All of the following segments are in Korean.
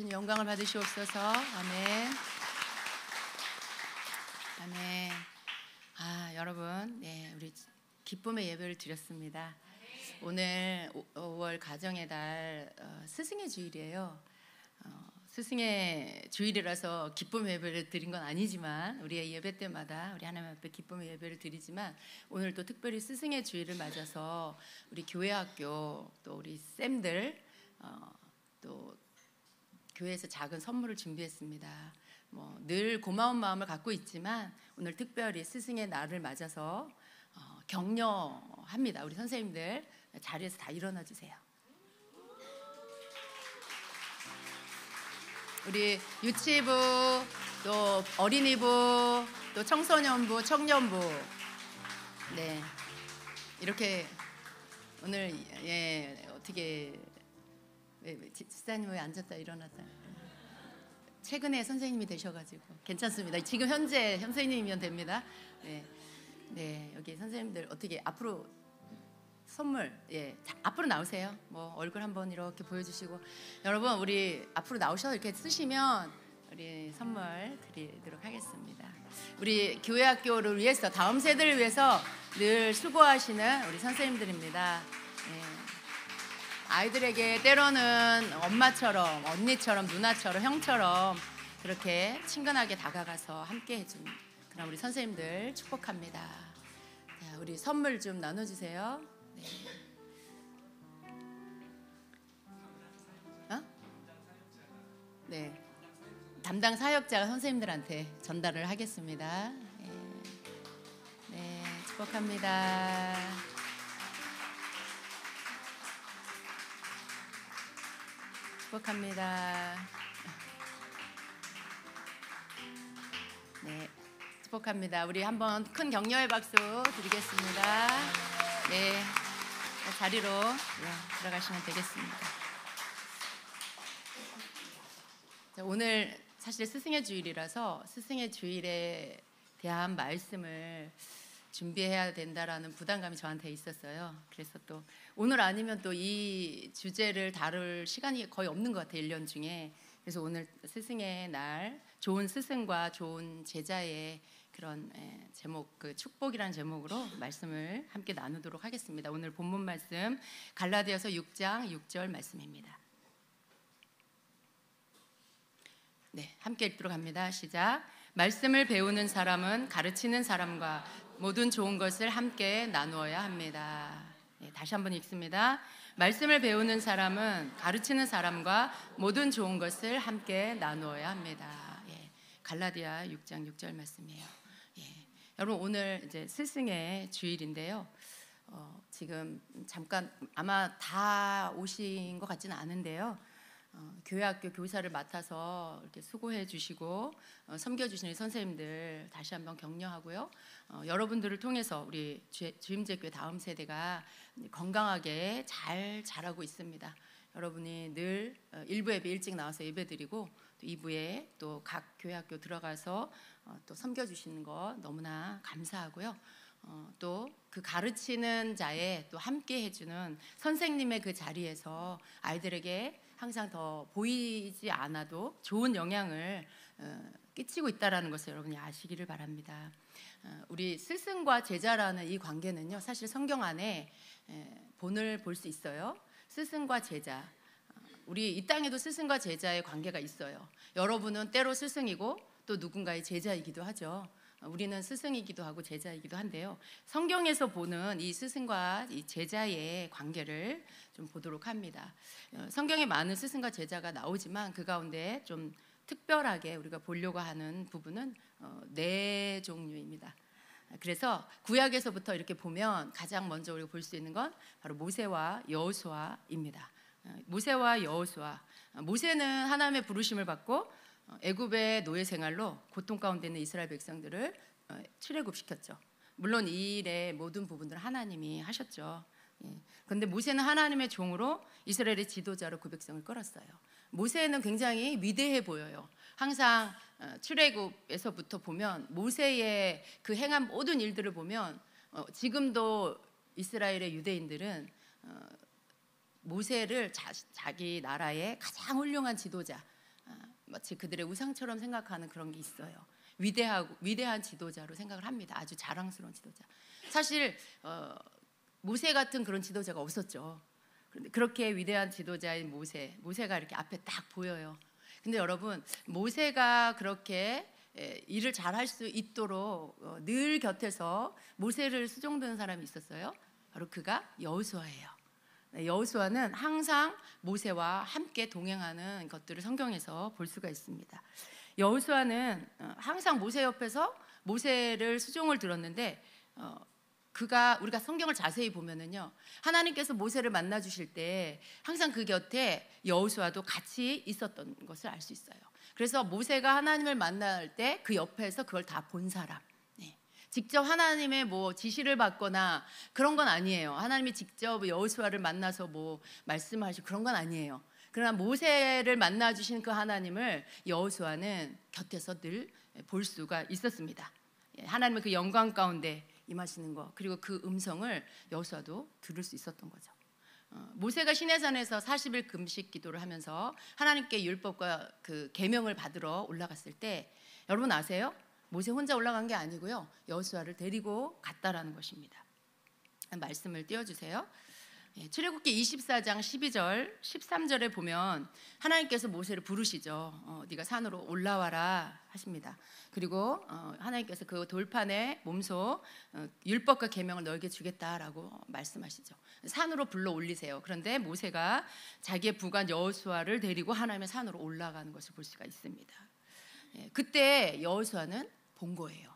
주님 영광을 받으시옵소서. 아멘. 아멘. 여러분, 네, 우리 기쁨의 예배를 드렸습니다. 오늘 5월 가정의 달 스승의 주일이에요. 스승의 주일이라서 기쁨의 예배를 드린 건 아니지만 우리의 예배 때마다 우리 하나님 앞에 기쁨의 예배를 드리지만 오늘 또 특별히 스승의 주일을 맞아서 우리 교회 학교 또 우리 쌤들 또 교회에서 작은 선물을 준비했습니다. 늘 고마운 마음을 갖고 있지만 오늘 특별히 스승의 날을 맞아서 격려합니다. 우리 선생님들 자리에서 다 일어나 주세요. 우리 유치부, 또 어린이부, 또 청소년부, 청년부, 네, 이렇게 오늘 어떻게 집사님 왜 앉았다 일어났다? 최근에 선생님이 되셔가지고 괜찮습니다. 지금 현재 선생님이면 됩니다. 네, 여기 선생님들 어떻게 앞으로 선물, 앞으로 나오세요. 얼굴 한번 이렇게 보여주시고 여러분 우리 앞으로 나오셔서 이렇게 쓰시면 우리 선물 드리도록 하겠습니다. 우리 교회 학교를 위해서 다음 세대를 위해서 늘 수고하시는 우리 선생님들입니다. 아이들에게 때로는 엄마처럼, 언니처럼, 누나처럼, 형처럼 그렇게 친근하게 다가가서 함께 해준 그런 우리 선생님들 축복합니다. 자, 우리 선물 좀 나눠주세요. 네, 담당 사역자가 선생님들한테 전달을 하겠습니다. 네, 축복합니다. 축복합니다. 네, 축복합니다. 우리 한번 큰 격려의 박수 드리겠습니다. 네, 자리로 들어가시면 되겠습니다. 자, 오늘 사실 스승의 주일이라서 스승의 주일에 대한 말씀을 준비해야 된다라는 부담감이 저한테 있었어요. 그래서 또 오늘 아니면 또 이 주제를 다룰 시간이 거의 없는 것 같아요, 1년 중에. 그래서 오늘 스승의 날, 좋은 스승과 좋은 제자의 그런 제목, 그 축복이라는 제목으로 말씀을 함께 나누도록 하겠습니다. 오늘 본문 말씀 갈라디아서 6장 6절 말씀입니다. 네, 함께 읽도록 합니다. 시작. 말씀을 배우는 사람은 가르치는 사람과 모든 좋은 것을 함께 나누어야 합니다. 네, 다시 한번 읽습니다. 말씀을 배우는 사람은 가르치는 사람과 모든 좋은 것을 함께 나누어야 합니다. 갈라디아 6장 6절 말씀이에요. 여러분 오늘 이제 스승의 주일인데요. 지금 잠깐 아마 다 오신 것 같지는 않은데요. 교회 학교 교사를 맡아서 이렇게 수고해 주시고 섬겨주시는 선생님들 다시 한번 격려하고요. 여러분들을 통해서 우리 주임제교회 다음 세대가 건강하게 잘 자라고 있습니다. 여러분이 늘 1부 예배 일찍 나와서 예배드리고 또 2부에 또 각 교회 학교 들어가서 또 섬겨주시는 거 너무나 감사하고요. 또 그 가르치는 자에 또 함께 해주는 선생님의 그 자리에서 아이들에게 항상 더 보이지 않아도 좋은 영향을 끼치고 있다는 것을 여러분이 아시기를 바랍니다. 우리 스승과 제자라는 이 관계는요, 사실 성경 안에 본을 볼 수 있어요. 스승과 제자, 우리 이 땅에도 스승과 제자의 관계가 있어요. 여러분은 때로 스승이고 또 누군가의 제자이기도 하죠. 우리는 스승이기도 하고 제자이기도 한데요. 성경에서 보는 이 스승과 이 제자의 관계를 좀 보도록 합니다. 성경에 많은 스승과 제자가 나오지만 그 가운데 좀 특별하게 우리가 보려고 하는 부분은 4종류입니다. 그래서 구약에서부터 이렇게 보면 가장 먼저 우리가 볼 수 있는 건 바로 모세와 여호수아입니다. 모세와 여호수아. 모세는 하나님의 부르심을 받고 애굽의 노예 생활로 고통 가운데 있는 이스라엘 백성들을 출애굽시켰죠. 물론 이 일의 모든 부분들은 하나님이 하셨죠. 그런데 모세는 하나님의 종으로 이스라엘의 지도자로 그 백성을 끌었어요. 모세는 굉장히 위대해 보여요. 항상 출애굽에서부터 보면 모세의 그 행한 모든 일들을 보면 지금도 이스라엘의 유대인들은 모세를 자기 나라의 가장 훌륭한 지도자, 마치 그들의 우상처럼 생각하는 그런 게 있어요. 위대한 지도자로 생각을 합니다. 아주 자랑스러운 지도자. 사실 모세 같은 그런 지도자가 없었죠. 그런데 그렇게 위대한 지도자인 모세가 이렇게 앞에 딱 보여요. 근데 여러분, 모세가 그렇게 일을 잘할 수 있도록 늘 곁에서 모세를 수종드는 사람이 있었어요. 바로 그가 여호수아예요. 여호수아는 항상 모세와 함께 동행하는 것들을 성경에서 볼 수가 있습니다. 여호수아는 항상 모세 옆에서 모세를 수종을 들었는데 우리가 성경을 자세히 보면은요, 하나님께서 모세를 만나 주실 때 항상 그 곁에 여호수아도 같이 있었던 것을 알 수 있어요. 그래서 모세가 하나님을 만날 때 그 옆에서 그걸 다 본 사람. 직접 하나님의 지시를 받거나 그런 건 아니에요. 하나님이 직접 여호수아를 만나서 말씀하시고 그런 건 아니에요. 그러나 모세를 만나 주신 그 하나님을 여호수아는 곁에서 늘 볼 수가 있었습니다. 하나님의 그 영광 가운데 임하시는 거, 그리고 그 음성을 여호수아도 들을 수 있었던 거죠. 모세가 시내산에서 40일 금식 기도를 하면서 하나님께 율법과 그 계명을 받으러 올라갔을 때, 여러분 아세요? 모세 혼자 올라간 게 아니고요, 여호수아를 데리고 갔다라는 것입니다. 말씀을 띄워주세요. 출애굽기 24장 12절 13절에 보면 하나님께서 모세를 부르시죠. 네가 산으로 올라와라 하십니다. 그리고 하나님께서 그 돌판에 몸소 율법과 계명을 너에게 주겠다라고 말씀하시죠. 산으로 불러 올리세요. 그런데 모세가 자기의 부관 여호수아를 데리고 하나님의 산으로 올라가는 것을 볼 수가 있습니다. 그때 여호수아는 본 거예요.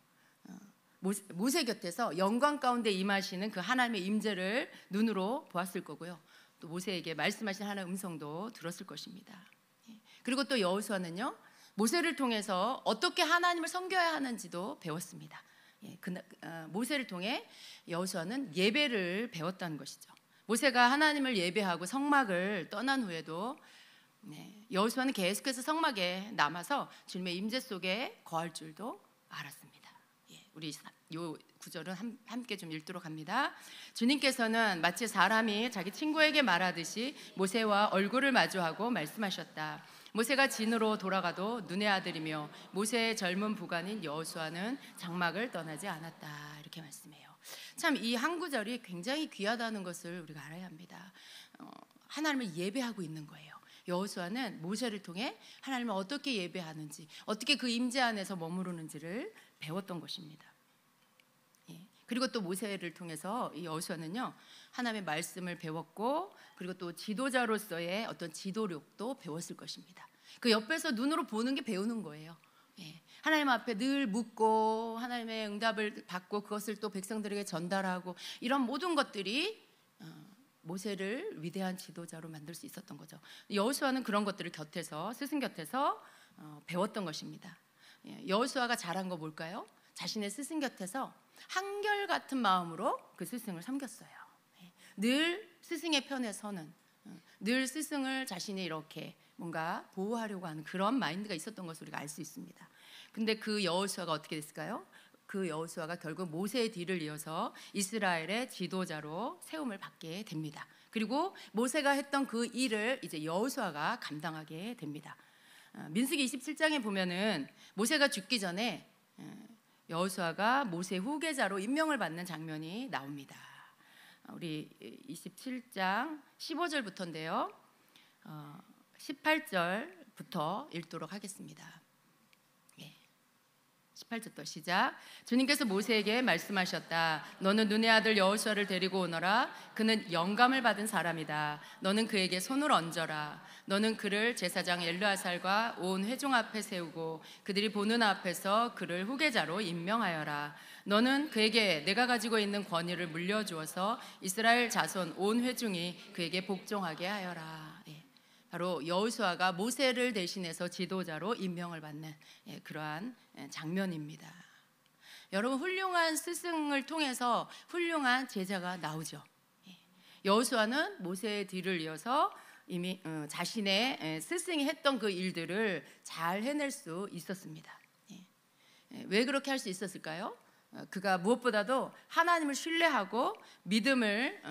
모세 곁에서 영광 가운데 임하시는 그 하나님의 임재를 눈으로 보았을 거고요. 또 모세에게 말씀하신 하나님의 음성도 들었을 것입니다. 그리고 또 여호수아는요, 모세를 통해서 어떻게 하나님을 섬겨야 하는지도 배웠습니다. 모세를 통해 여호수아는 예배를 배웠다는 것이죠. 모세가 하나님을 예배하고 성막을 떠난 후에도 여호수아는 계속해서 성막에 남아서 주님의 임재 속에 거할 줄도 알았습니다. 우리 이 구절은 함께 좀 읽도록 합니다. 주님께서는 마치 사람이 자기 친구에게 말하듯이 모세와 얼굴을 마주하고 말씀하셨다. 모세가 진으로 돌아가도 눈의 아들이며 모세의 젊은 부관인 여호수아는 장막을 떠나지 않았다. 이렇게 말씀해요. 참 이 한 구절이 굉장히 귀하다는 것을 우리가 알아야 합니다. 하나님을 예배하고 있는 거예요. 여호수아는 모세를 통해 하나님을 어떻게 예배하는지, 어떻게 그 임재 안에서 머무르는지를 배웠던 것입니다. 그리고 또 모세를 통해서 이 여호수아는요, 하나님의 말씀을 배웠고, 그리고 또 지도자로서의 어떤 지도력도 배웠을 것입니다. 그 옆에서 눈으로 보는 게 배우는 거예요. 하나님 앞에 늘 묻고 하나님의 응답을 받고 그것을 또 백성들에게 전달하고, 이런 모든 것들이 모세를 위대한 지도자로 만들 수 있었던 거죠. 여호수아는 그런 것들을 스승 곁에서 배웠던 것입니다. 여호수아가 잘한 거 뭘까요? 자신의 스승 곁에서 한결같은 마음으로 그 스승을 섬겼어요. 늘 스승의 편에 서는, 늘 스승을 자신이 이렇게 뭔가 보호하려고 하는 그런 마인드가 있었던 것을 우리가 알 수 있습니다. 근데 그 여호수아가 어떻게 됐을까요? 그 여호수아가 결국 모세의 뒤를 이어서 이스라엘의 지도자로 세움을 받게 됩니다. 그리고 모세가 했던 그 일을 이제 여호수아가 감당하게 됩니다. 민수기 27장에 보면은 모세가 죽기 전에 여호수아가 모세 후계자로 임명을 받는 장면이 나옵니다. 우리 27장 15절부터인데요, 18절부터 읽도록 하겠습니다. 18절부터 시작. 주님께서 모세에게 말씀하셨다. 너는 눈의 아들 여호수아를 데리고 오너라. 그는 영감을 받은 사람이다. 너는 그에게 손을 얹어라. 너는 그를 제사장 엘르아살과 온 회중 앞에 세우고 그들이 보는 앞에서 그를 후계자로 임명하여라. 너는 그에게 내가 가지고 있는 권위를 물려주어서 이스라엘 자손 온 회중이 그에게 복종하게 하여라. 바로 여호수아가 모세를 대신해서 지도자로 임명을 받는 그러한 장면입니다. 여러분, 훌륭한 스승을 통해서 훌륭한 제자가 나오죠. 여호수아는 모세의 뒤를 이어서 이미 자신의 스승이 했던 그 일들을 잘 해낼 수 있었습니다. 왜 그렇게 할 수 있었을까요? 그가 무엇보다도 하나님을 신뢰하고 믿음을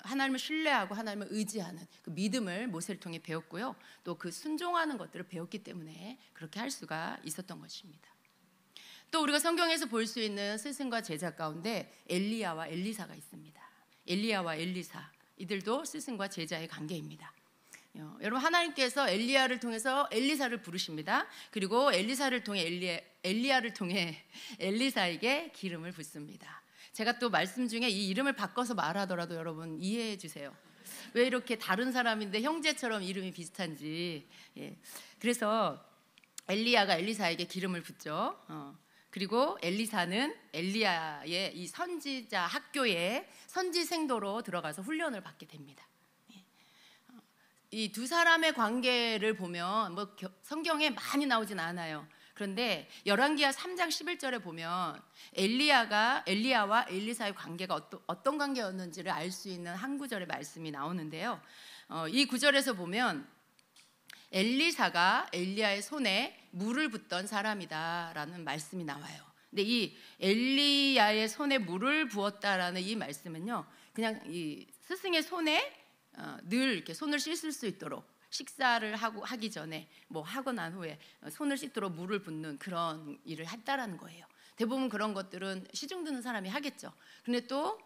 하나님을 신뢰하고 하나님을 의지하는 그 믿음을 모세를 통해 배웠고요. 또 그 순종하는 것들을 배웠기 때문에 그렇게 할 수가 있었던 것입니다. 또 우리가 성경에서 볼 수 있는 스승과 제자 가운데 엘리야와 엘리사가 있습니다. 엘리야와 엘리사, 이들도 스승과 제자의 관계입니다. 여러분, 하나님께서 엘리야를 통해서 엘리사를 부르십니다. 그리고 엘리사를 통해 엘리야를 통해 엘리사에게 기름을 붓습니다. 제가 또 말씀 중에 이 이름을 바꿔서 말하더라도 여러분 이해해 주세요. 왜 이렇게 다른 사람인데 형제처럼 이름이 비슷한지. 그래서 엘리야가 엘리사에게 기름을 붓죠. 그리고 엘리사는 엘리야의 이 선지자 학교에 선지생도로 들어가서 훈련을 받게 됩니다. 이 두 사람의 관계를 보면 뭐 성경에 많이 나오진 않아요. 그런데 열왕기하 3장 11절에 보면 엘리야와 엘리사의 관계가 어떤 관계였는지를 알 수 있는 한 구절의 말씀이 나오는데요. 이 구절에서 보면 엘리사가 엘리야의 손에 물을 붓던 사람이다라는 말씀이 나와요. 근데 이 엘리야의 손에 물을 부었다라는 이 말씀은요, 그냥 이 스승의 손에 늘 이렇게 손을 씻을 수 있도록 식사를 하기 전에 뭐 하고 난 후에 손을 씻도록 물을 붓는 그런 일을 했다라는 거예요. 대부분 그런 것들은 시중 드는 사람이 하겠죠. 근데 또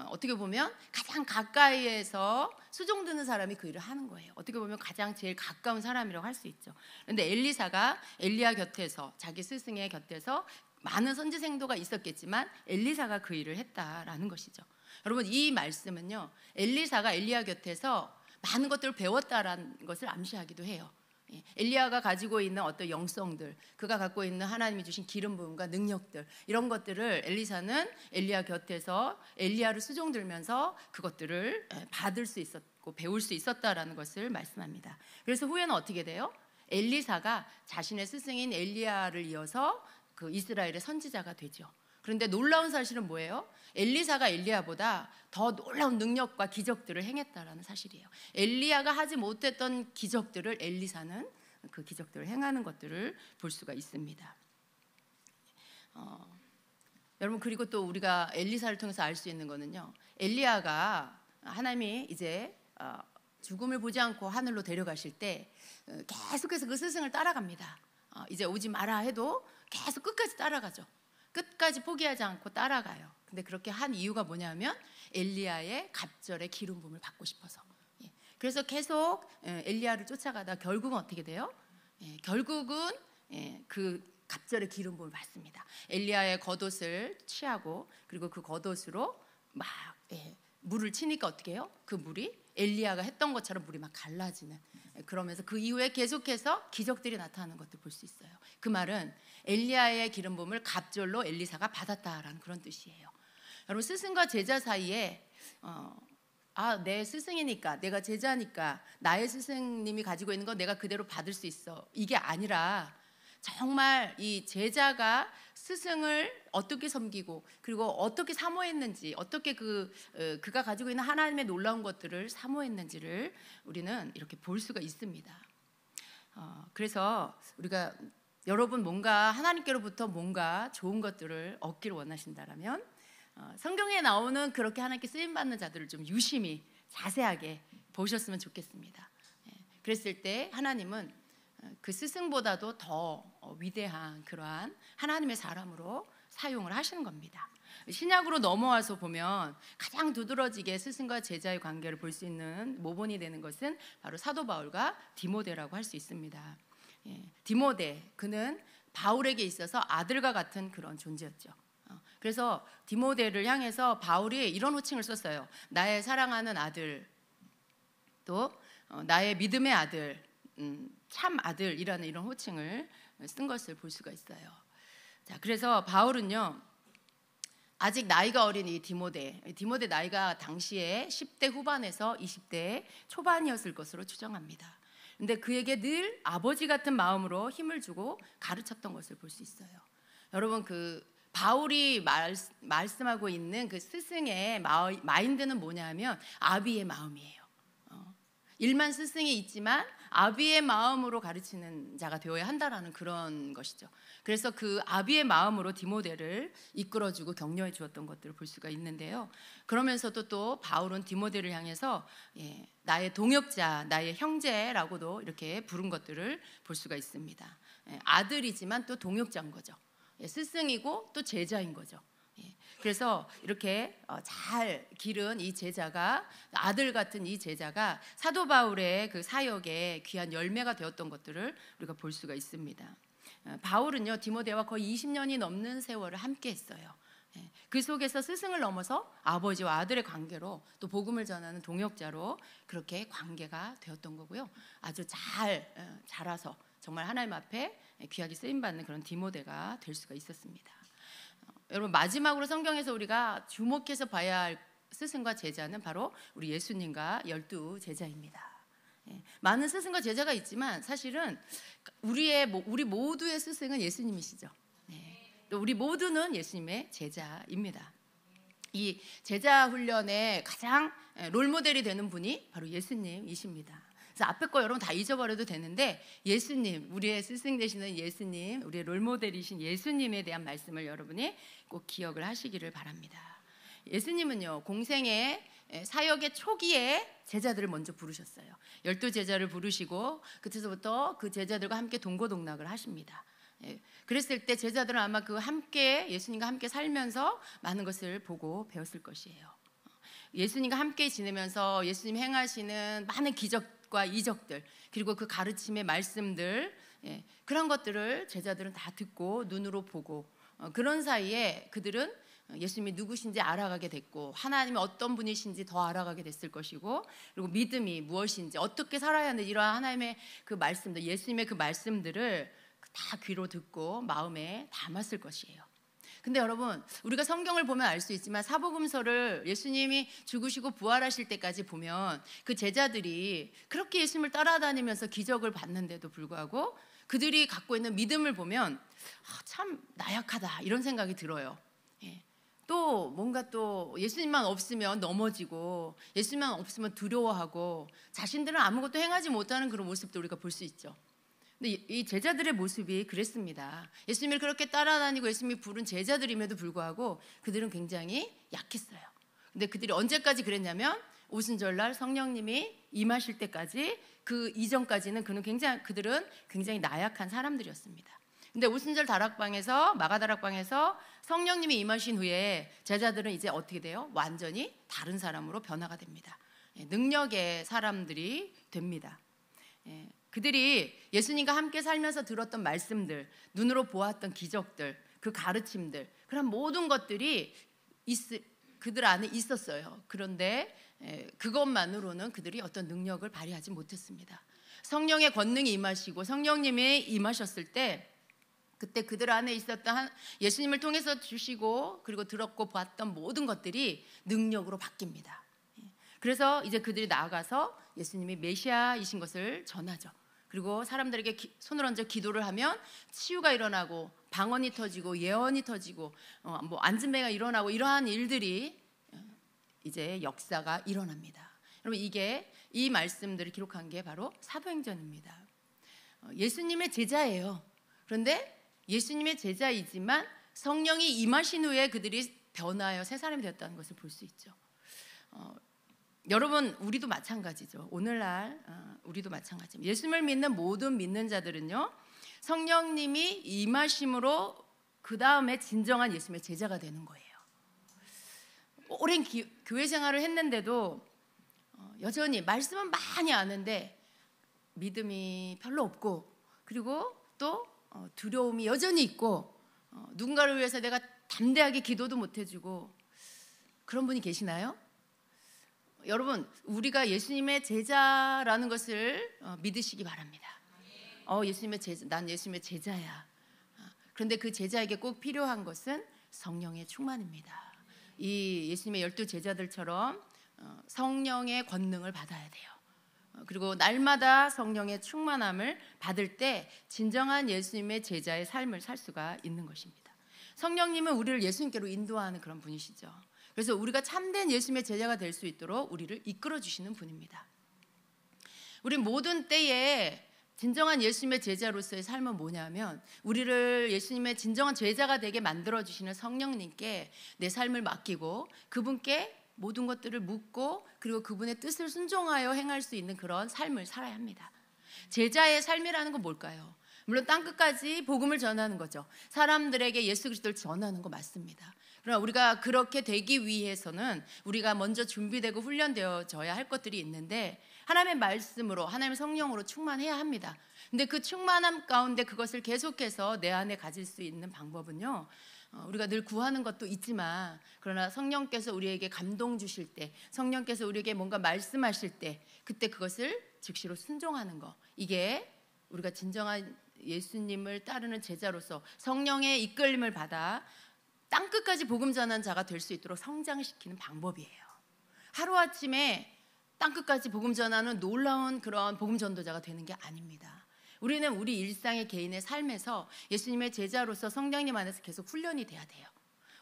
어떻게 보면 가장 가까이에서 수종 드는 사람이 그 일을 하는 거예요. 어떻게 보면 가장 제일 가까운 사람이라고 할 수 있죠. 그런데 엘리사가 엘리야 곁에서, 자기 스승의 곁에서 많은 선지생도가 있었겠지만 엘리사가 그 일을 했다라는 것이죠. 여러분, 이 말씀은요, 엘리사가 엘리야 곁에서 많은 것들을 배웠다라는 것을 암시하기도 해요. 엘리야가 가지고 있는 어떤 영성들, 그가 갖고 있는 하나님이 주신 기름 부음과 능력들, 이런 것들을 엘리사는 엘리야 곁에서 엘리야를 수종들면서 그것들을 받을 수 있었고 배울 수 있었다라는 것을 말씀합니다. 그래서 후에는 어떻게 돼요? 엘리사가 자신의 스승인 엘리야를 이어서 그 이스라엘의 선지자가 되죠. 그런데 놀라운 사실은 뭐예요? 엘리사가 엘리야보다 더 놀라운 능력과 기적들을 행했다라는 사실이에요. 엘리야가 하지 못했던 기적들을 엘리사는 그 기적들을 행하는 것들을 볼 수가 있습니다. 여러분, 그리고 또 우리가 엘리사를 통해서 알 수 있는 거는요, 엘리야가 하나님이 이제 죽음을 보지 않고 하늘로 데려가실 때 계속해서 그 스승을 따라갑니다. 이제 오지 마라 해도 계속 끝까지 따라가죠. 끝까지 포기하지 않고 따라가요. 근데 그렇게 한 이유가 뭐냐면 엘리야의 갑절의 기름 부음을 받고 싶어서. 그래서 계속 엘리야를 쫓아가다 결국은 어떻게 돼요? 결국은 그 갑절의 기름 부음을 받습니다. 엘리야의 겉옷을 취하고, 그리고 그 겉옷으로 막 물을 치니까 어떻게 해요? 그 물이 엘리야가 했던 것처럼 물이 막 갈라지는, 그러면서 그 이후에 계속해서 기적들이 나타나는 것도 볼 수 있어요. 그 말은 엘리야의 기름 부음을 갑절로 엘리사가 받았다라는 그런 뜻이에요. 여러분, 스승과 제자 사이에 내 스승이니까, 내가 제자니까 나의 스승님이 가지고 있는 거 내가 그대로 받을 수 있어, 이게 아니라 정말 이 제자가 스승을 어떻게 섬기고 그리고 어떻게 사모했는지, 어떻게 그가 가지고 있는 하나님의 놀라운 것들을 사모했는지를 우리는 이렇게 볼 수가 있습니다. 그래서 우리가, 여러분 뭔가 하나님께로부터 뭔가 좋은 것들을 얻기를 원하신다라면 성경에 나오는 그렇게 하나님께 쓰임받는 자들을 좀 유심히 자세하게 보셨으면 좋겠습니다. 그랬을 때 하나님은 그 스승보다도 더 위대한 그러한 하나님의 사람으로 사용을 하시는 겁니다. 신약으로 넘어와서 보면 가장 두드러지게 스승과 제자의 관계를 볼 수 있는 모본이 되는 것은 바로 사도 바울과 디모데라고 할 수 있습니다. 디모데, 그는 바울에게 있어서 아들과 같은 그런 존재였죠. 그래서 디모데를 향해서 바울이 이런 호칭을 썼어요. 나의 사랑하는 아들, 또 나의 믿음의 아들, 참 아들이라는 이런 호칭을 쓴 것을 볼 수가 있어요. 자, 그래서 바울은요, 아직 나이가 어린 이 디모데 나이가 당시에 10대 후반에서 20대 초반이었을 것으로 추정합니다. 근데 그에게 늘 아버지 같은 마음으로 힘을 주고 가르쳤던 것을 볼 수 있어요. 여러분, 그 바울이 말씀하고 있는 그 스승의 마인드는 뭐냐면 아비의 마음이에요. 일만 스승이 있지만 아비의 마음으로 가르치는 자가 되어야 한다라는 그런 것이죠. 그래서 그 아비의 마음으로 디모데를 이끌어주고 격려해 주었던 것들을 볼 수가 있는데요. 그러면서도 또 바울은 디모데를 향해서 나의 동역자, 나의 형제라고도 이렇게 부른 것들을 볼 수가 있습니다. 아들이지만 또 동역자인 거죠. 스승이고 또 제자인 거죠. 그래서 이렇게 잘 기른 이 제자가, 아들 같은 이 제자가 사도 바울의 그 사역에 귀한 열매가 되었던 것들을 우리가 볼 수가 있습니다. 바울은요, 디모데와 거의 20년이 넘는 세월을 함께 했어요. 그 속에서 스승을 넘어서 아버지와 아들의 관계로 또 복음을 전하는 동역자로 그렇게 관계가 되었던 거고요. 아주 잘 자라서 정말 하나님 앞에 귀하게 쓰임받는 그런 디모데가 될 수가 있었습니다. 여러분, 마지막으로 성경에서 우리가 주목해서 봐야 할 스승과 제자는 바로 우리 예수님과 12 제자입니다. 많은 스승과 제자가 있지만 사실은 우리 모두의 스승은 예수님이시죠. 또 우리 모두는 예수님의 제자입니다. 이 제자 훈련의 가장 롤모델이 되는 분이 바로 예수님이십니다. 그래서 앞에 거 여러분 다 잊어버려도 되는데 예수님, 우리의 스승 되시는 예수님, 우리의 롤모델이신 예수님에 대한 말씀을 여러분이 꼭 기억을 하시기를 바랍니다. 예수님은요, 공생의 사역의 초기에 제자들을 먼저 부르셨어요. 12 제자를 부르시고 그때서부터 그 제자들과 함께 동고동락을 하십니다. 그랬을 때 제자들은 아마 그 함께 예수님과 함께 살면서 많은 것을 보고 배웠을 것이에요. 예수님과 함께 지내면서 예수님 행하시는 많은 기적과 이적들, 그리고 그 가르침의 말씀들, 그런 것들을 제자들은 다 듣고 눈으로 보고, 그런 사이에 그들은 예수님이 누구신지 알아가게 됐고, 하나님이 어떤 분이신지 더 알아가게 됐을 것이고, 그리고 믿음이 무엇인지, 어떻게 살아야 하는지, 이러한 하나님의 그 말씀들, 예수님의 그 말씀들을 다 귀로 듣고 마음에 담았을 것이에요. 근데 여러분, 우리가 성경을 보면 알 수 있지만 사복음서를 예수님이 죽으시고 부활하실 때까지 보면 그 제자들이 그렇게 예수님을 따라다니면서 기적을 봤는데도 불구하고 그들이 갖고 있는 믿음을 보면 참 나약하다 이런 생각이 들어요. 또 뭔가 또 예수님만 없으면 넘어지고 예수님만 없으면 두려워하고 자신들은 아무것도 행하지 못하는 그런 모습도 우리가 볼 수 있죠. 근데 이 제자들의 모습이 그랬습니다. 예수님을 그렇게 따라다니고 예수님이 부른 제자들임에도 불구하고 그들은 굉장히 약했어요. 근데 그들이 언제까지 그랬냐면 오순절날 성령님이 임하실 때까지, 그 이전까지는 그들은 굉장히 나약한 사람들이었습니다. 근데 오순절 다락방에서, 마가다락방에서 성령님이 임하신 후에 제자들은 이제 어떻게 돼요? 완전히 다른 사람으로 변화가 됩니다. 능력의 사람들이 됩니다. 그들이 예수님과 함께 살면서 들었던 말씀들, 눈으로 보았던 기적들, 그 가르침들, 그런 모든 것들이 그들 안에 있었어요. 그런데 그것만으로는 그들이 어떤 능력을 발휘하지 못했습니다. 성령의 권능이 임하시고 성령님이 임하셨을 때, 그때 그들 안에 있었던 예수님을 통해서 주시고 그리고 들었고 봤던 모든 것들이 능력으로 바뀝니다. 그래서 이제 그들이 나아가서 예수님이 메시아이신 것을 전하죠. 그리고 사람들에게 손을 얹어 기도를 하면 치유가 일어나고 방언이 터지고 예언이 터지고 뭐 안진배가 일어나고, 이러한 일들이 이제 역사가 일어납니다. 여러분, 이 말씀들을 기록한 게 바로 사도행전입니다. 예수님의 제자예요. 그런데 예수님의 제자이지만 성령이 임하신 후에 그들이 변하여 새 사람이 되었다는 것을 볼 수 있죠. 여러분, 우리도 마찬가지죠. 오늘날 우리도 마찬가지입니다. 예수님을 믿는 모든 믿는 자들은요, 성령님이 임하심으로 그 다음에 진정한 예수님의 제자가 되는 거예요. 오랜 교회 생활을 했는데도 여전히 말씀은 많이 아는데 믿음이 별로 없고, 그리고 또 두려움이 여전히 있고, 누군가를 위해서 내가 담대하게 기도도 못 해주고, 그런 분이 계시나요? 여러분, 우리가 예수님의 제자라는 것을 믿으시기 바랍니다. 예수님의 제자, 난 예수님의 제자야. 그런데 그 제자에게 꼭 필요한 것은 성령의 충만입니다. 이 예수님의 12 제자들처럼 성령의 권능을 받아야 돼요. 그리고 날마다 성령의 충만함을 받을 때 진정한 예수님의 제자의 삶을 살 수가 있는 것입니다. 성령님은 우리를 예수님께로 인도하는 그런 분이시죠. 그래서 우리가 참된 예수님의 제자가 될 수 있도록 우리를 이끌어 주시는 분입니다. 우리 모든 때에 진정한 예수님의 제자로서의 삶은 뭐냐면 우리를 예수님의 진정한 제자가 되게 만들어주시는 성령님께 내 삶을 맡기고 그분께 모든 것들을 묻고 그리고 그분의 뜻을 순종하여 행할 수 있는 그런 삶을 살아야 합니다. 제자의 삶이라는 건 뭘까요? 물론 땅끝까지 복음을 전하는 거죠. 사람들에게 예수 그리스도를 전하는 거 맞습니다. 그러나 우리가 그렇게 되기 위해서는 우리가 먼저 준비되고 훈련되어져야 할 것들이 있는데 하나님의 말씀으로 하나님의 성령으로 충만해야 합니다. 근데 그 충만함 가운데 그것을 계속해서 내 안에 가질 수 있는 방법은요, 우리가 늘 구하는 것도 있지만 그러나 성령께서 우리에게 감동 주실 때, 성령께서 우리에게 뭔가 말씀하실 때 그때 그것을 즉시로 순종하는 거, 이게 우리가 진정한 예수님을 따르는 제자로서 성령의 이끌림을 받아 땅끝까지 복음 전한 자가 될 수 있도록 성장시키는 방법이에요. 하루아침에 땅끝까지 복음 전하는 놀라운 그런 복음 전도자가 되는 게 아닙니다. 우리는 우리 일상의 개인의 삶에서 예수님의 제자로서 성령님 안에서 계속 훈련이 돼야 돼요.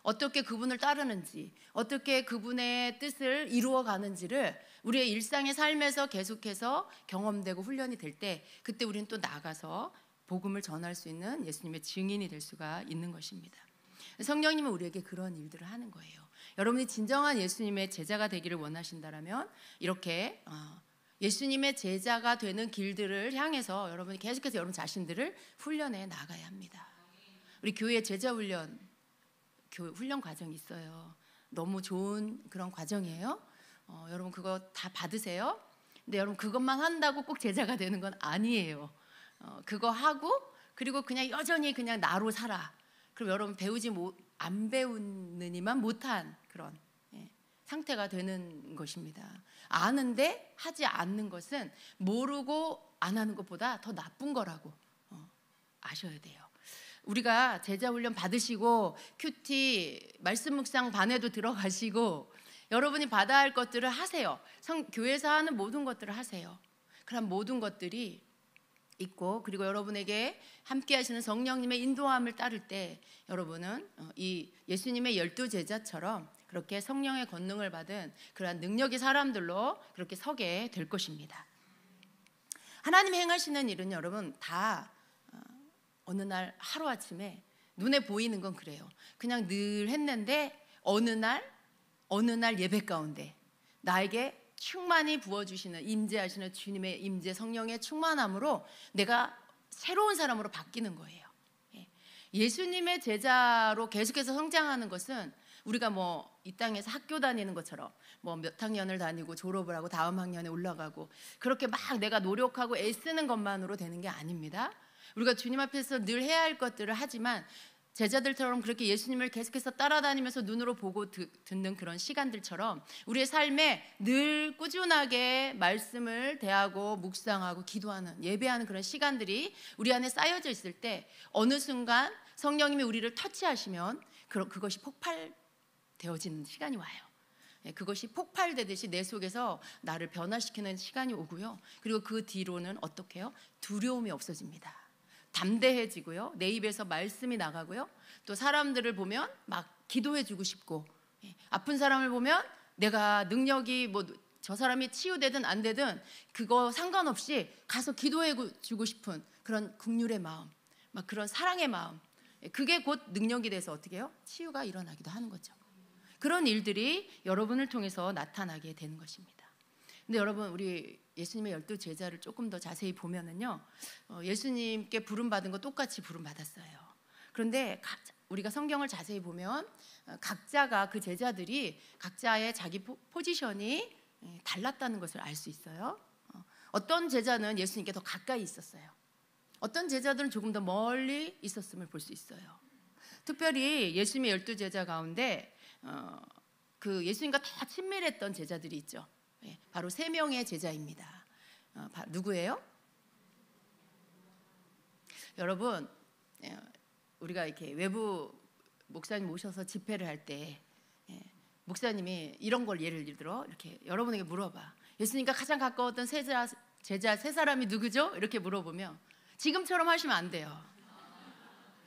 어떻게 그분을 따르는지, 어떻게 그분의 뜻을 이루어가는지를 우리의 일상의 삶에서 계속해서 경험되고 훈련이 될 때 그때 우리는 또 나가서 복음을 전할 수 있는 예수님의 증인이 될 수가 있는 것입니다. 성령님은 우리에게 그런 일들을 하는 거예요. 여러분이 진정한 예수님의 제자가 되기를 원하신다면 이렇게 예수님의 제자가 되는 길들을 향해서 여러분이 계속해서 여러분 자신들을 훈련해 나가야 합니다. 우리 교회 제자 훈련 과정이 있어요. 너무 좋은 그런 과정이에요. 여러분 그거 다 받으세요. 근데 여러분 그것만 한다고 꼭 제자가 되는 건 아니에요. 그거 하고 그리고 그냥 여전히 그냥 나로 살아. 그럼 여러분 안 배우느니만 못한 그런 상태가 되는 것입니다. 아는데 하지 않는 것은 모르고 안 하는 것보다 더 나쁜 거라고 아셔야 돼요. 우리가 제자 훈련 받으시고 큐티 말씀 묵상 반에도 들어가시고 여러분이 받아야 할 것들을 하세요. 교회에서 하는 모든 것들을 하세요. 그럼 모든 것들이 있고 그리고 여러분에게 함께 하시는 성령님의 인도함을 따를 때 여러분은 이 예수님의 12제자처럼 그렇게 성령의 권능을 받은 그러한 능력의 사람들로 그렇게 서게 될 것입니다. 하나님이 행하시는 일은 여러분 다 어느 날 하루아침에 눈에 보이는 건 그래요. 그냥 늘 했는데 어느 날 예배 가운데 나에게 충만히 부어주시는 임재하시는 주님의 임재 성령의 충만함으로 내가 새로운 사람으로 바뀌는 거예요. 예수님의 제자로 계속해서 성장하는 것은 우리가 뭐 이 땅에서 학교 다니는 것처럼 뭐 몇 학년을 다니고 졸업을 하고 다음 학년에 올라가고 그렇게 막 내가 노력하고 애쓰는 것만으로 되는 게 아닙니다. 우리가 주님 앞에서 늘 해야 할 것들을 하지만 제자들처럼 그렇게 예수님을 계속해서 따라다니면서 눈으로 보고 듣는 그런 시간들처럼 우리의 삶에 늘 꾸준하게 말씀을 대하고 묵상하고 기도하는 예배하는 그런 시간들이 우리 안에 쌓여져 있을 때 어느 순간 성령님이 우리를 터치하시면 그것이 폭발되어지는 시간이 와요. 그것이 폭발되듯이 내 속에서 나를 변화시키는 시간이 오고요. 그리고 그 뒤로는 어떻게 해요? 두려움이 없어집니다. 담대해지고요. 내 입에서 말씀이 나가고요. 또 사람들을 보면 막 기도해주고 싶고 아픈 사람을 보면 내가 능력이 뭐 저 사람이 치유되든 안 되든 그거 상관없이 가서 기도해주고 싶은 그런 긍휼의 마음, 막 그런 사랑의 마음, 그게 곧 능력이 돼서 어떻게 해요? 치유가 일어나기도 하는 거죠. 그런 일들이 여러분을 통해서 나타나게 되는 것입니다. 근데 여러분 우리 예수님의 12제자를 조금 더 자세히 보면은요, 예수님께 부름받은 거 똑같이 부름받았어요. 그런데 우리가 성경을 자세히 보면 각자가 그 제자들이 각자의 자기 포지션이 달랐다는 것을 알 수 있어요. 어떤 제자는 예수님께 더 가까이 있었어요. 어떤 제자들은 조금 더 멀리 있었음을 볼 수 있어요. 특별히 예수님의 12제자 가운데 그 예수님과 더 친밀했던 제자들이 있죠. 바로 3명의 제자입니다. 누구예요? 여러분, 우리가 이렇게 외부 목사님 모셔서 집회를 할 때 목사님이 이런 걸 예를 들어 이렇게 여러분에게 물어봐. 예수님과 가장 가까웠던 제자 3사람이 누구죠? 이렇게 물어보면 지금처럼 하시면 안 돼요.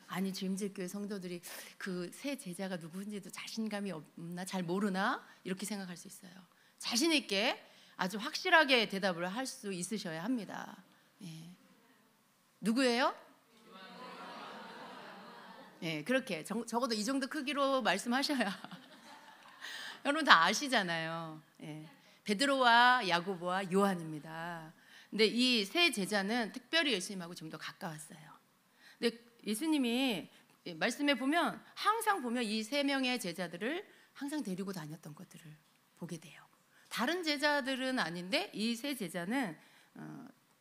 아니 주임제교회 성도들이 그 세 제자가 누구인지도 자신감이 없나 잘 모르나 이렇게 생각할 수 있어요. 자신 있게 아주 확실하게 대답을 할 수 있으셔야 합니다. 예. 누구예요? 예, 그렇게 적어도 이 정도 크기로 말씀하셔야 여러분 다 아시잖아요. 예. 베드로와 야고보와 요한입니다. 근데 이 세 제자는 특별히 예수님하고 좀 더 가까웠어요. 근데 예수님이 말씀에 보면 항상 보면 이 세 명의 제자들을 항상 데리고 다녔던 것들을 보게 돼요. 다른 제자들은 아닌데 이 세 제자는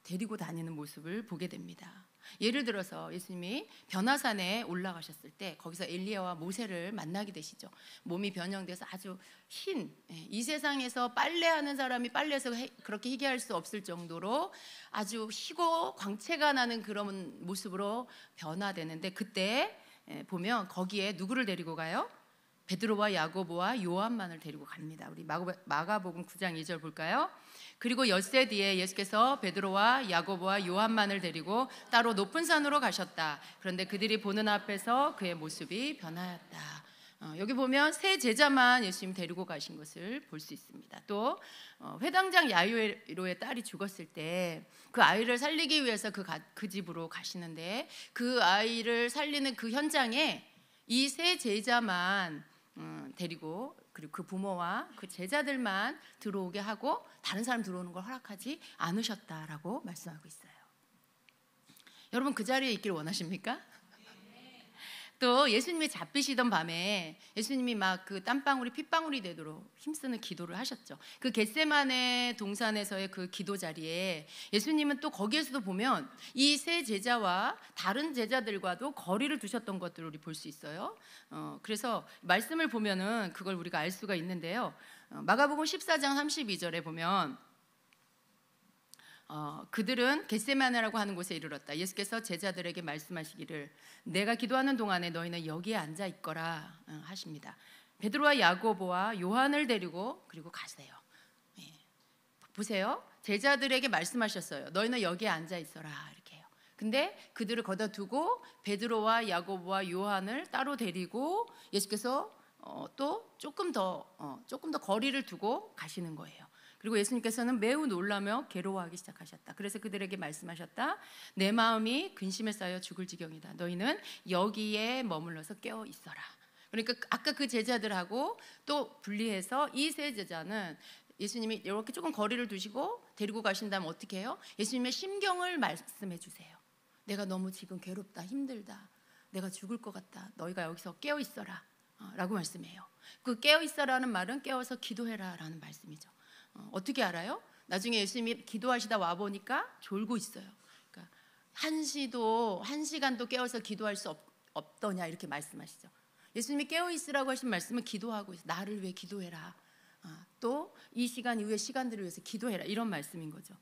데리고 다니는 모습을 보게 됩니다. 예를 들어서 예수님이 변화산에 올라가셨을 때 거기서 엘리야와 모세를 만나게 되시죠. 몸이 변형돼서 아주 흰, 이 세상에서 빨래하는 사람이 빨래해서 그렇게 희귀할 수 없을 정도로 아주 희고 광채가 나는 그런 모습으로 변화되는데, 그때 보면 거기에 누구를 데리고 가요? 베드로와 야고보와 요한만을 데리고 갑니다. 우리 마가복음 9장 2절 볼까요? 그리고 엿새 뒤에 예수께서 베드로와 야고보와 요한만을 데리고 따로 높은 산으로 가셨다. 그런데 그들이 보는 앞에서 그의 모습이 변하였다. 여기 보면 세 제자만 예수님 데리고 가신 것을 볼 수 있습니다. 또 회당장 야이로의 딸이 죽었을 때 그 아이를 살리기 위해서 그 집으로 가시는데, 그 아이를 살리는 그 현장에 이 세 제자만 데리고, 그리고 그 부모와 그 제자들만 들어오게 하고 다른 사람 들어오는 걸 허락하지 않으셨다라고 말씀하고 있어요. 여러분 그 자리에 있기를 원하십니까? 또 예수님이 잡히시던 밤에 예수님이 막 그 땀방울이 핏방울이 되도록 힘쓰는 기도를 하셨죠. 그 겟세마네 동산에서의 그 기도 자리에 예수님은 또 거기에서도 보면 이 세 제자와 다른 제자들과도 거리를 두셨던 것들을 우리 볼 수 있어요. 그래서 말씀을 보면은 그걸 우리가 알 수가 있는데요. 마가복음 14장 32절에 보면 그들은 겟세마네라고 하는 곳에 이르렀다. 예수께서 제자들에게 말씀하시기를 내가 기도하는 동안에 너희는 여기에 앉아 있거라 하십니다. 베드로와 야고보와 요한을 데리고 그리고 가세요. 보세요. 제자들에게 말씀하셨어요. 너희는 여기에 앉아 있어라 이렇게 해요. 근데 그들을 걷어두고 베드로와 야고보와 요한을 따로 데리고 예수께서 또 조금 더 거리를 두고 가시는 거예요. 그리고 예수님께서는 매우 놀라며 괴로워하기 시작하셨다. 그래서 그들에게 말씀하셨다. 내 마음이 근심에 쌓여 죽을 지경이다. 너희는 여기에 머물러서 깨어 있어라. 그러니까 아까 그 제자들하고 또 분리해서 이 세 제자는 예수님이 이렇게 조금 거리를 두시고 데리고 가신다면 어떻게 해요? 예수님의 심경을 말씀해 주세요. 내가 너무 지금 괴롭다, 힘들다, 내가 죽을 것 같다. 너희가 여기서 깨어 있어라 라고 말씀해요. 그 깨어 있어라는 말은 깨어서 기도해라 라는 말씀이죠. 어떻게 알아요? 나중에 예수님이 기도하시다 와보니까 졸고 있어요. 그러니까 1시간도 깨어서 기도할 수 없더냐 이렇게 말씀하시죠. 예수님이 깨어 있으라고 하신 말씀은 기도하고 있어. 나를 위해 기도해라. 또 이 시간 이후의 시간들을 위해서 기도해라 이런 말씀인 거죠.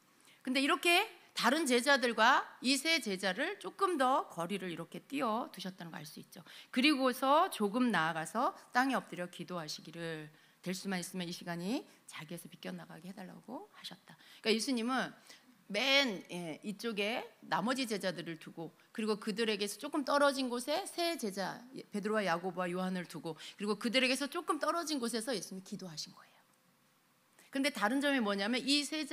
근데 이렇게 다른 제자들과 이 세 제자를 조금 더 거리를 이렇게 띄워 두셨다는 걸 알 수 있죠. 그리고서 조금 나아가서 땅에 엎드려 기도하시기를 될 수만 있으면 이 시간이 자기에서 비껴나가게 해달라고 하셨다. 그러니까 예수님은 맨 이쪽에 나머지 제자들을 두고, 그리고 그들에게서 조금 떨어진 곳에 세 제자 베드로와 야고보와 요한을 두고, 그리고 그들에게서 조금 떨어진 곳에서 예수님이 기도하신 거예요. 그런데 다른 점이 뭐냐면 이 세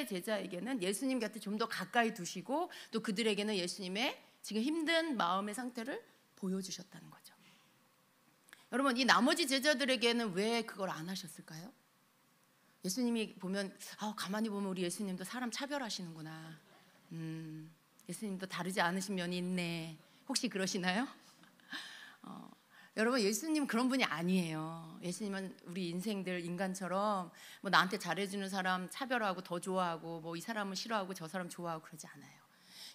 제자에게는 예수님 곁에 좀 더 가까이 두시고 또 그들에게는 예수님의 지금 힘든 마음의 상태를 보여주셨다는 거죠. 여러분 이 나머지 제자들에게는 왜 그걸 안 하셨을까요? 예수님이 보면 가만히 보면 우리 예수님도 사람 차별하시는구나. 예수님도 다르지 않으신 면이 있네. 혹시 그러시나요? 여러분 예수님 그런 분이 아니에요. 예수님은 우리 인간처럼 뭐 나한테 잘해주는 사람 차별하고 더 좋아하고 뭐 이 사람은 싫어하고 저 사람 좋아하고 그러지 않아요.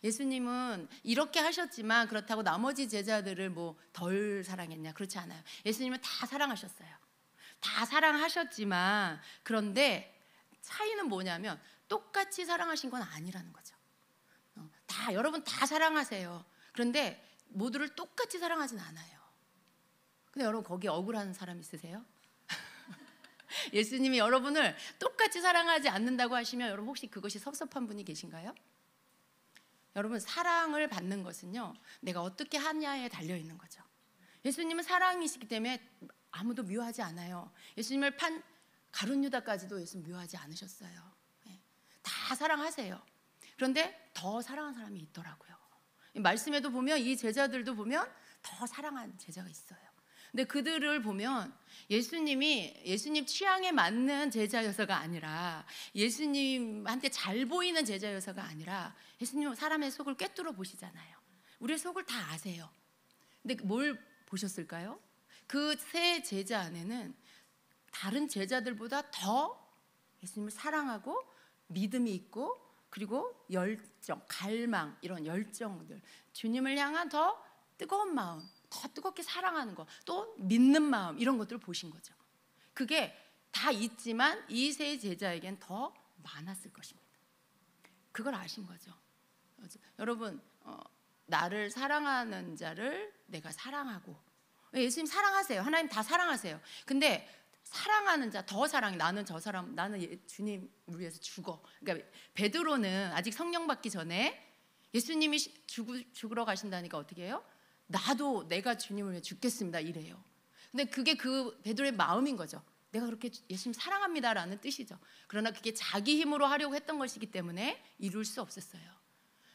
예수님은 이렇게 하셨지만 그렇다고 나머지 제자들을 뭐 덜 사랑했냐 그렇지 않아요. 예수님은 다 사랑하셨어요. 다 사랑하셨지만 그런데 차이는 뭐냐면 똑같이 사랑하신 건 아니라는 거죠. 여러분 다 사랑하세요. 그런데 모두를 똑같이 사랑하진 않아요. 근데 여러분 거기 억울한 사람 있으세요? 예수님이 여러분을 똑같이 사랑하지 않는다고 하시면 여러분 혹시 그것이 섭섭한 분이 계신가요? 여러분 사랑을 받는 것은요 내가 어떻게 하냐에 달려 있는 거죠. 예수님은 사랑이시기 때문에 아무도 미워하지 않아요. 예수님을 가룟 유다까지도 예수 묘하지 않으셨어요. 예. 다 사랑하세요. 그런데 더 사랑한 사람이 있더라고요. 말씀에도 보면 이 제자들도 보면 더 사랑한 제자가 있어요. 근데 그들을 보면 예수님이 예수님 취향에 맞는 제자여서가 아니라, 예수님한테 잘 보이는 제자여서가 아니라, 예수님은 사람의 속을 꿰뚫어 보시잖아요. 우리의 속을 다 아세요. 근데 뭘 보셨을까요? 그 세 제자 안에는 다른 제자들보다 더 예수님을 사랑하고 믿음이 있고, 그리고 열정, 갈망, 이런 열정들, 주님을 향한 더 뜨거운 마음, 더 뜨겁게 사랑하는 것, 또 믿는 마음, 이런 것들을 보신 거죠. 그게 다 있지만 이 세 제자에겐 더 많았을 것입니다. 그걸 아신 거죠. 여러분, 나를 사랑하는 자를 내가 사랑하고, 예수님 사랑하세요. 하나님 다 사랑하세요. 근데 사랑하는 자, 더 사랑해. 나는 저 사람, 나는 주님 우리 위해서 죽어. 그러니까 베드로는 아직 성령 받기 전에 예수님이 죽으러 가신다니까 어떻게 해요? 나도 내가 주님을 위해 죽겠습니다, 이래요. 근데 그게 그 베드로의 마음인 거죠. 내가 그렇게 예수님 사랑합니다라는 뜻이죠. 그러나 그게 자기 힘으로 하려고 했던 것이기 때문에 이룰 수 없었어요.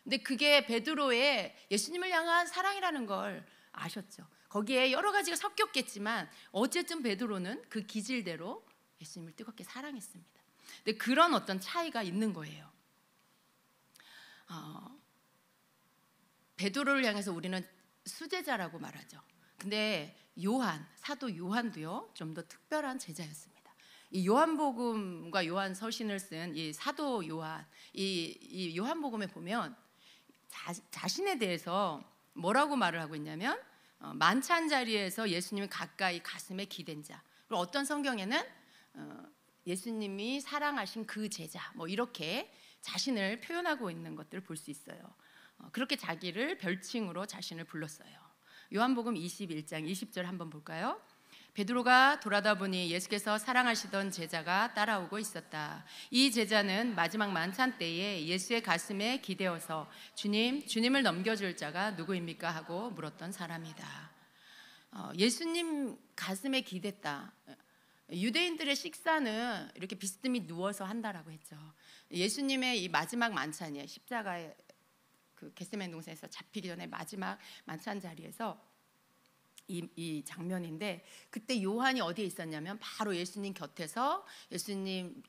근데 그게 베드로의 예수님을 향한 사랑이라는 걸 아셨죠. 거기에 여러 가지가 섞였겠지만 어쨌든 베드로는 그 기질대로 예수님을 뜨겁게 사랑했습니다. 근데 그런 어떤 차이가 있는 거예요. 베드로를 향해서 우리는 수제자라고 말하죠. 근데 사도 요한도요, 좀 더 특별한 제자였습니다. 이 요한복음과 요한서신을 쓴 이 사도 요한, 이 요한복음에 보면 자신에 대해서 뭐라고 말을 하고 있냐면, 만찬 자리에서 예수님이 가까이 가슴에 기댄 자, 그리고 어떤 성경에는 예수님이 사랑하신 그 제자, 뭐 이렇게 자신을 표현하고 있는 것들을 볼 수 있어요. 그렇게 자기를 별칭으로 자신을 불렀어요. 요한복음 21장 20절 한번 볼까요? 베드로가 돌아다 보니 예수께서 사랑하시던 제자가 따라오고 있었다. 이 제자는 마지막 만찬 때에 예수의 가슴에 기대어서 주님을 넘겨줄 자가 누구입니까? 하고 물었던 사람이다. 예수님 가슴에 기댔다. 유대인들의 식사는 이렇게 비스듬히 누워서 한다라고 했죠. 예수님의 이 마지막 만찬이에요. 십자가의 그 겟세마네 동산에서 잡히기 전에 마지막 만찬 자리에서 이 장면인데, 그때 요한이 어디에 있었냐면 바로 예수님 곁에서 예수님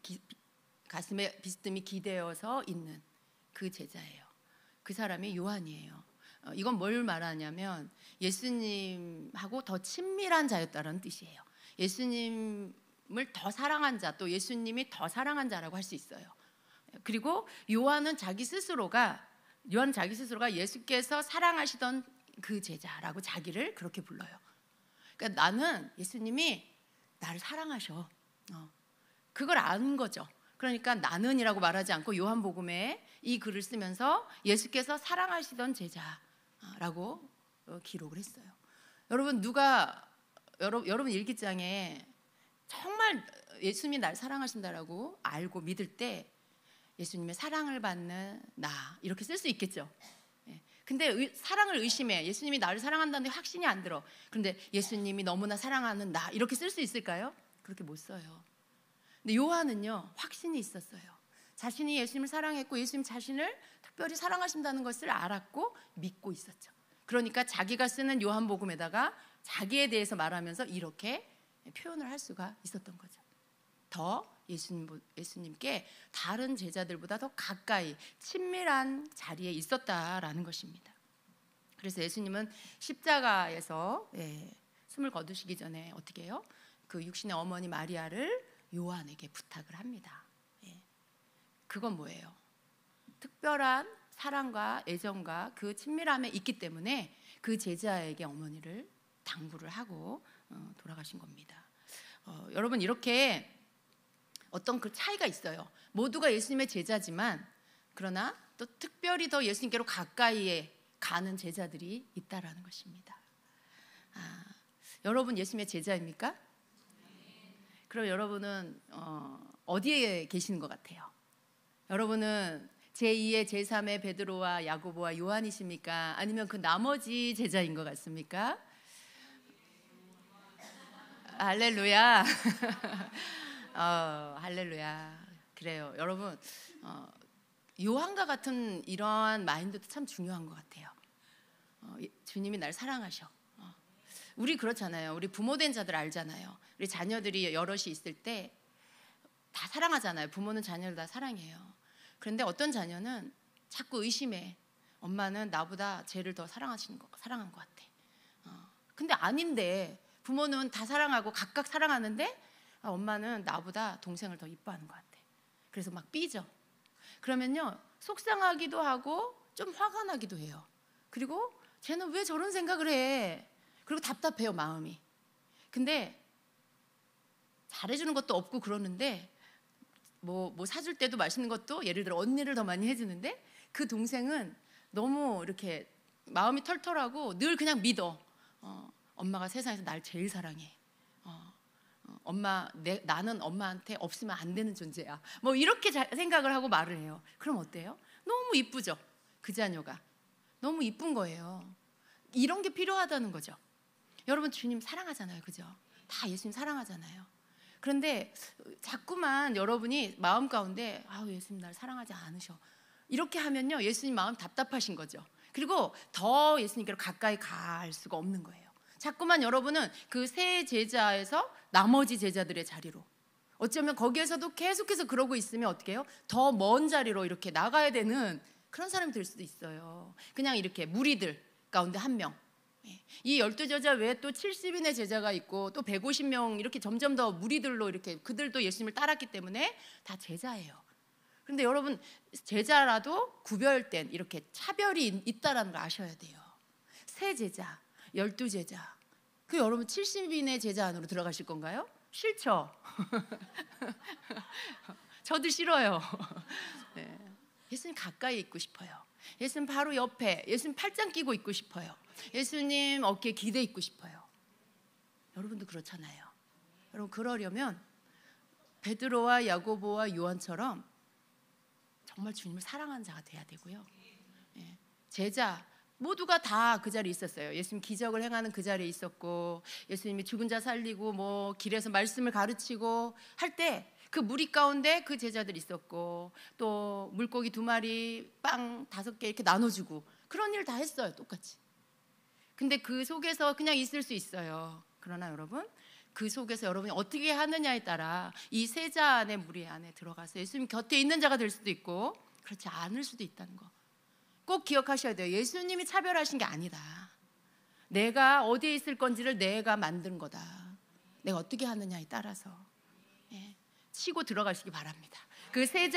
가슴에 비스듬히 기대어서 있는 그 제자예요. 그 사람이 요한이에요. 이건 뭘 말하냐면 예수님하고 더 친밀한 자였다는 뜻이에요. 예수님을 더 사랑한 자, 또 예수님이 더 사랑한 자라고 할 수 있어요. 그리고 요한 자기 스스로가 예수께서 사랑하시던 그 제자라고 자기를 그렇게 불러요. 그러니까 나는 예수님이 나를 사랑하셔. 그걸 아는 거죠. 그러니까 나는이라고 말하지 않고 요한복음에 이 글을 쓰면서 예수께서 사랑하시던 제자라고 기록을 했어요. 여러분 일기장에 정말 예수님이 날 사랑하신다라고 알고 믿을 때 예수님의 사랑을 받는 나, 이렇게 쓸 수 있겠죠. 근데 사랑을 의심해. 예수님이 나를 사랑한다는데 확신이 안 들어. 그런데 예수님이 너무나 사랑하는 나, 이렇게 쓸 수 있을까요? 그렇게 못 써요. 근데 요한은요, 확신이 있었어요. 자신이 예수님을 사랑했고 예수님 자신을 특별히 사랑하신다는 것을 알았고 믿고 있었죠. 그러니까 자기가 쓰는 요한복음에다가 자기에 대해서 말하면서 이렇게 표현을 할 수가 있었던 거죠. 더 예수님께 다른 제자들보다 더 가까이 친밀한 자리에 있었다라는 것입니다. 그래서 예수님은 십자가에서 숨을 거두시기 전에 어떻게 해요? 그 육신의 어머니 마리아를 요한에게 부탁을 합니다. 그건 뭐예요? 특별한 사랑과 애정과 그 친밀함에 있기 때문에 그 제자에게 어머니를 당부를 하고 돌아가신 겁니다. 여러분, 이렇게 어떤 그 차이가 있어요. 모두가 예수님의 제자지만 그러나 또 특별히 더 예수님께로 가까이에 가는 제자들이 있다라는 것입니다. 여러분 예수님의 제자입니까? 그럼 여러분은 어디에 계시는 것 같아요? 여러분은 제2의 제3의 베드로와 야고보와 요한이십니까? 아니면 그 나머지 제자인 것 같습니까? 할렐루야. 할렐루야. 그래요. 여러분, 요한과 같은 이러한 마인드도 참 중요한 것 같아요. 주님이 날 사랑하셔. 우리 그렇잖아요. 우리 부모된 자들 알잖아요. 우리 자녀들이 여럿이 있을 때 다 사랑하잖아요. 부모는 자녀를 다 사랑해요. 그런데 어떤 자녀는 자꾸 의심해. 엄마는 나보다 쟤를 더 사랑한 것 같아. 근데 아닌데 부모는 다 사랑하고 각각 사랑하는데 엄마는 나보다 동생을 더 이뻐하는 것 같아. 그래서 막 삐져. 그러면요, 속상하기도 하고 좀 화가 나기도 해요. 그리고 쟤는 왜 저런 생각을 해? 그리고 답답해요, 마음이. 근데 잘해주는 것도 없고 그러는데 뭐 사줄 때도 맛있는 것도 예를 들어 언니를 더 많이 해주는데 그 동생은 너무 이렇게 마음이 털털하고 늘 그냥 믿어. 엄마가 세상에서 날 제일 사랑해. 나는 엄마한테 없으면 안 되는 존재야. 뭐 이렇게 생각을 하고 말을 해요. 그럼 어때요? 너무 이쁘죠? 그 자녀가 너무 이쁜 거예요. 이런 게 필요하다는 거죠. 여러분, 주님 사랑하잖아요, 그죠? 다 예수님 사랑하잖아요. 그런데 자꾸만 여러분이 마음 가운데 예수님 날 사랑하지 않으셔, 이렇게 하면요, 예수님 마음 답답하신 거죠. 그리고 더 예수님께로 가까이 갈 수가 없는 거예요. 자꾸만 여러분은 그 세 제자에서 나머지 제자들의 자리로, 어쩌면 거기에서도 계속해서 그러고 있으면 어떻게 해요? 더 먼 자리로 이렇게 나가야 되는 그런 사람이 될 수도 있어요. 그냥 이렇게 무리들 가운데 한 명. 이 12제자 외에 또 70인의 제자가 있고 또 150명 이렇게 점점 더 무리들로 이렇게 그들도 예수님을 따랐기 때문에 다 제자예요. 그런데 여러분, 제자라도 구별된 이렇게 차별이 있다라는 걸 아셔야 돼요. 세 제자, 12제자. 그 여러분 70인의 제자 안으로 들어가실 건가요? 싫죠? 저도 싫어요. 네. 예수님 가까이 있고 싶어요. 예수님 바로 옆에, 예수님 팔짱 끼고 있고 싶어요. 예수님 어깨에 기대 있고 싶어요. 여러분도 그렇잖아요. 여러분, 그러려면 베드로와 야고보와 요한처럼 정말 주님을 사랑하는 자가 돼야 되고요. 제자 모두가 다 그 자리에 있었어요. 예수님 기적을 행하는 그 자리에 있었고, 예수님이 죽은 자 살리고 뭐 길에서 말씀을 가르치고 할 때 그 무리 가운데 그 제자들이 있었고, 또 물고기 2마리 빵 5개 이렇게 나눠주고 그런 일 다 했어요, 똑같이. 근데 그 속에서 그냥 있을 수 있어요. 그러나 여러분, 그 속에서 여러분이 어떻게 하느냐에 따라 이 세자 안에, 무리 안에 들어가서 예수님 곁에 있는 자가 될 수도 있고 그렇지 않을 수도 있다는 거 꼭 기억하셔야 돼요. 예수님이 차별하신 게 아니다. 내가 어디에 있을 건지를 내가 만든 거다. 내가 어떻게 하느냐에 따라서 치고 들어가시기 바랍니다. 그 세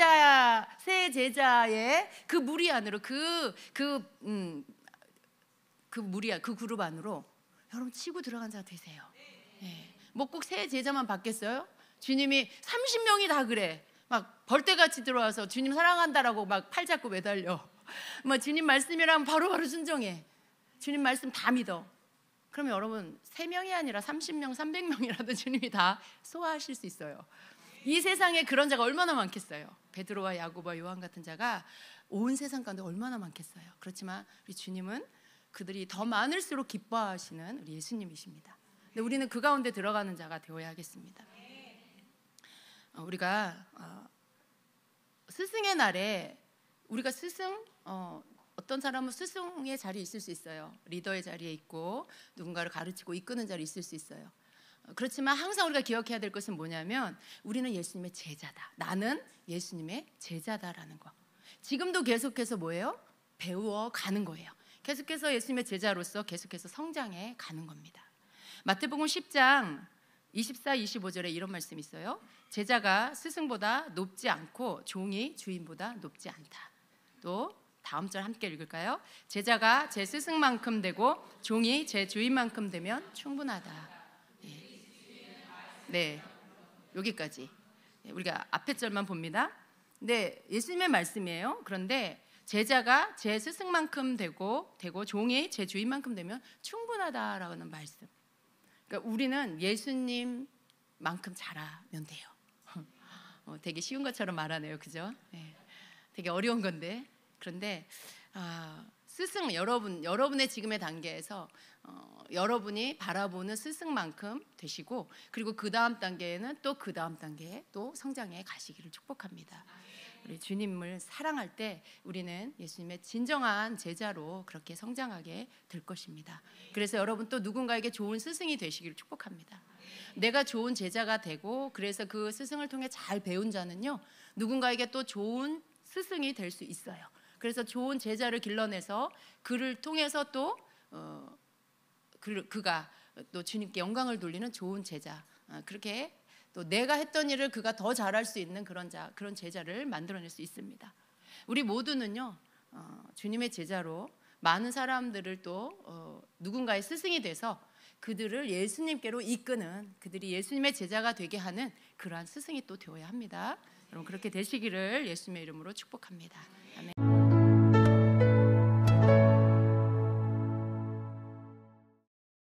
제자의 그 무리 안으로, 그 그룹 안으로 여러분 치고 들어간 자 되세요. 뭐 꼭 세 제자만 받겠어요? 주님이 30명이 다 그래. 막 벌떼같이 들어와서 주님 사랑한다라고 막 팔 잡고 매달려. 뭐 주님 말씀이라면 바로바로 순종해. 주님 말씀 다 믿어. 그러면 여러분 3명이 아니라 30명, 300명이라도 주님이 다 소화하실 수 있어요. 이 세상에 그런 자가 얼마나 많겠어요. 베드로와 야고보와 요한 같은 자가 온 세상 가운데 얼마나 많겠어요. 그렇지만 우리 주님은 그들이 더 많을수록 기뻐하시는 우리 예수님이십니다. 근데 우리는 그 가운데 들어가는 자가 되어야 하겠습니다. 우리가 스승의 날에 우리가 어떤 사람은 스승의 자리에 있을 수 있어요. 리더의 자리에 있고 누군가를 가르치고 이끄는 자리에 있을 수 있어요. 그렇지만 항상 우리가 기억해야 될 것은 뭐냐면 우리는 예수님의 제자다. 나는 예수님의 제자다라는 거. 지금도 계속해서 뭐예요? 배워가는 거예요. 계속해서 예수님의 제자로서 계속해서 성장해 가는 겁니다. 마태복음 10장 24, 25절에 이런 말씀이 있어요. 제자가 스승보다 높지 않고 종이 주인보다 높지 않다. 또 다음 절 함께 읽을까요? 제자가 제 스승만큼 되고 종이 제 주인만큼 되면 충분하다. 네, 여기까지. 우리가 앞에 절만 봅니다. 네, 예수님의 말씀이에요. 그런데 제자가 제 스승만큼 되고 종이 제 주인만큼 되면 충분하다라는 말씀. 그러니까 우리는 예수님만큼 잘하면 돼요. 되게 쉬운 것처럼 말하네요, 그죠? 네, 되게 어려운 건데. 그런데 스승 여러분의 지금의 단계에서 여러분이 바라보는 스승만큼 되시고, 그리고 그 다음 단계에는 또 그 다음 단계에 또 성장해 가시기를 축복합니다. 우리 주님을 사랑할 때 우리는 예수님의 진정한 제자로 그렇게 성장하게 될 것입니다. 그래서 여러분 또 누군가에게 좋은 스승이 되시기를 축복합니다. 내가 좋은 제자가 되고, 그래서 그 스승을 통해 잘 배운 자는요, 누군가에게 또 좋은 스승이 될 수 있어요. 그래서 좋은 제자를 길러내서 그를 통해서 또 그가 또 주님께 영광을 돌리는 좋은 제자, 그렇게 또 내가 했던 일을 그가 더 잘할 수 있는 그런 제자를 만들어낼 수 있습니다. 우리 모두는요, 주님의 제자로 많은 사람들을 또 누군가의 스승이 돼서 그들을 예수님께로 이끄는, 그들이 예수님의 제자가 되게 하는 그러한 스승이 또 되어야 합니다. 여러분 그렇게 되시기를 예수님의 이름으로 축복합니다. 아멘.